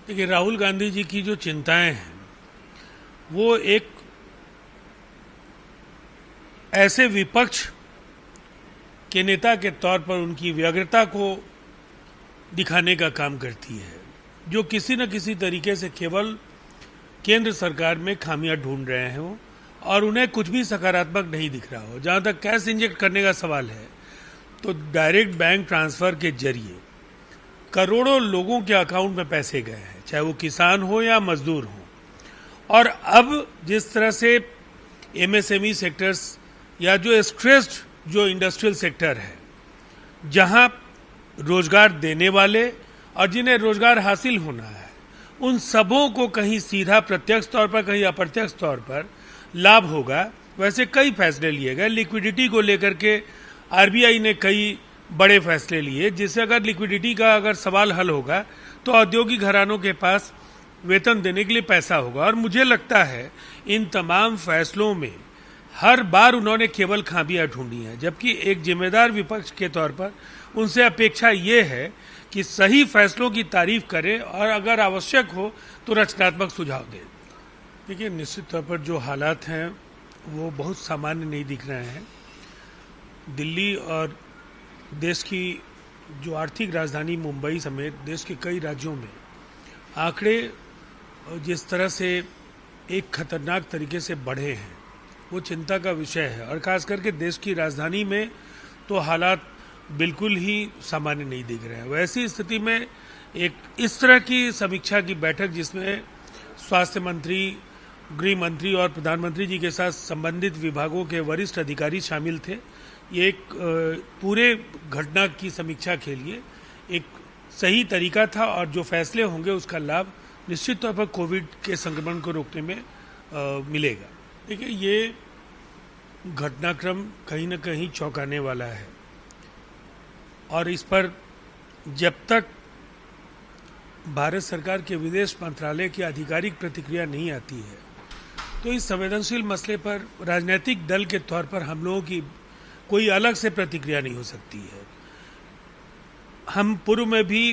देखिए, राहुल गांधी जी की जो चिंताएं हैं वो एक ऐसे विपक्ष के नेता के तौर पर उनकी व्यग्रता को दिखाने का काम करती है, जो किसी न किसी तरीके से केवल केंद्र सरकार में खामियां ढूंढ रहे हैं वो, और उन्हें कुछ भी सकारात्मक नहीं दिख रहा हो। जहां तक कैश इंजेक्ट करने का सवाल है तो डायरेक्ट बैंक ट्रांसफर के जरिए करोड़ों लोगों के अकाउंट में पैसे गए हैं, चाहे वो किसान हो या मजदूर हो। और अब जिस तरह से एमएसएमई सेक्टर्स या जो स्ट्रेस्ड जो इंडस्ट्रियल सेक्टर है, जहां रोजगार देने वाले और जिन्हें रोजगार हासिल होना है, उन सबों को कहीं सीधा प्रत्यक्ष तौर पर कहीं अप्रत्यक्ष तौर पर लाभ होगा। वैसे कई फैसले लिए गए। लिक्विडिटी को लेकर के आरबीआई ने कई बड़े फैसले लिए, जिससे अगर लिक्विडिटी का अगर सवाल हल होगा तो औद्योगिक घरानों के पास वेतन देने के लिए पैसा होगा। और मुझे लगता है इन तमाम फैसलों में हर बार उन्होंने केवल खामियां ढूंढी हैं, जबकि एक जिम्मेदार विपक्ष के तौर पर उनसे अपेक्षा ये है कि सही फैसलों की तारीफ करें और अगर आवश्यक हो तो रचनात्मक सुझाव दें। देखिए, निश्चित तौर पर जो हालात हैं वो बहुत सामान्य नहीं दिख रहे हैं। दिल्ली और देश की जो आर्थिक राजधानी मुंबई समेत देश के कई राज्यों में आंकड़े जिस तरह से एक खतरनाक तरीके से बढ़े हैं वो चिंता का विषय है। और खास करके देश की राजधानी में तो हालात बिल्कुल ही सामान्य नहीं दिख रहे हैं। वैसी स्थिति में एक इस तरह की समीक्षा की बैठक जिसमें स्वास्थ्य मंत्री, गृह मंत्री और प्रधानमंत्री जी के साथ संबंधित विभागों के वरिष्ठ अधिकारी शामिल थे, ये एक पूरे घटना की समीक्षा के लिए एक सही तरीका था। और जो फैसले होंगे उसका लाभ निश्चित तौर पर कोविड के संक्रमण को रोकने में मिलेगा। देखिए, ये घटनाक्रम कहीं न कहीं चौंकाने वाला है और इस पर जब तक भारत सरकार के विदेश मंत्रालय की आधिकारिक प्रतिक्रिया नहीं आती है तो इस संवेदनशील मसले पर राजनीतिक दल के तौर पर हम लोगों की कोई अलग से प्रतिक्रिया नहीं हो सकती है। हम पूर्व में भी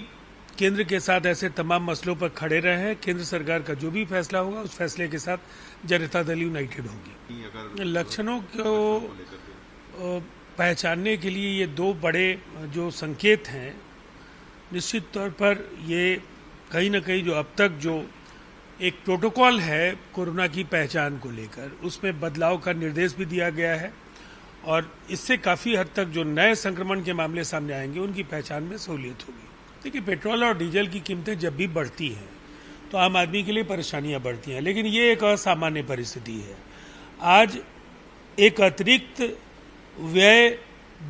केंद्र के साथ ऐसे तमाम मसलों पर खड़े रहे हैं। केंद्र सरकार का जो भी फैसला होगा उस फैसले के साथ जनता दल यूनाइटेड होगी। लक्षणों को पहचानने के लिए ये दो बड़े जो संकेत हैं, निश्चित तौर पर ये कहीं ना कहीं जो अब तक जो एक प्रोटोकॉल है कोरोना की पहचान को लेकर, उसमें बदलाव का निर्देश भी दिया गया है और इससे काफ़ी हद तक जो नए संक्रमण के मामले सामने आएंगे उनकी पहचान में सहूलियत होगी। देखिए, पेट्रोल और डीजल की कीमतें जब भी बढ़ती हैं तो आम आदमी के लिए परेशानियां बढ़ती हैं, लेकिन ये एक असामान्य परिस्थिति है। आज एक अतिरिक्त व्यय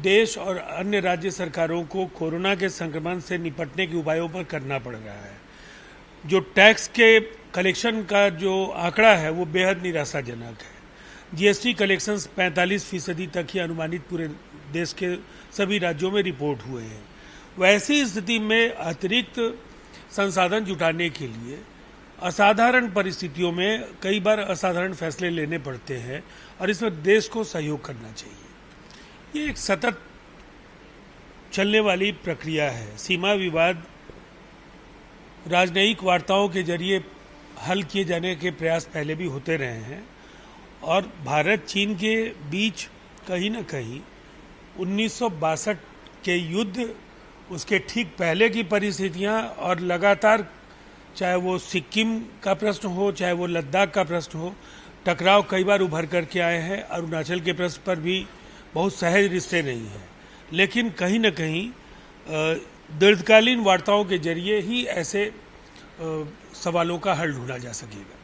देश और अन्य राज्य सरकारों को कोरोना के संक्रमण से निपटने के उपायों पर करना पड़ रहा है। जो टैक्स के कलेक्शन का जो आंकड़ा है वो बेहद निराशाजनक है। जीएसटी कलेक्शंस 45% तक ही अनुमानित पूरे देश के सभी राज्यों में रिपोर्ट हुए हैं। वैसी स्थिति में अतिरिक्त संसाधन जुटाने के लिए असाधारण परिस्थितियों में कई बार असाधारण फैसले लेने पड़ते हैं और इसमें देश को सहयोग करना चाहिए। ये एक सतत चलने वाली प्रक्रिया है। सीमा विवाद राजनयिक वार्ताओं के जरिए हल किए जाने के प्रयास पहले भी होते रहे हैं और भारत चीन के बीच कहीं न कहीं 1962 के युद्ध, उसके ठीक पहले की परिस्थितियां और लगातार चाहे वो सिक्किम का प्रश्न हो चाहे वो लद्दाख का प्रश्न हो, टकराव कई बार उभर करके आए हैं। अरुणाचल के प्रश्न पर भी बहुत सहज रिश्ते नहीं हैं, लेकिन कहीं न कहीं दीर्घकालीन वार्ताओं के जरिए ही ऐसे सवालों का हल ढूंढा जा सकेगा।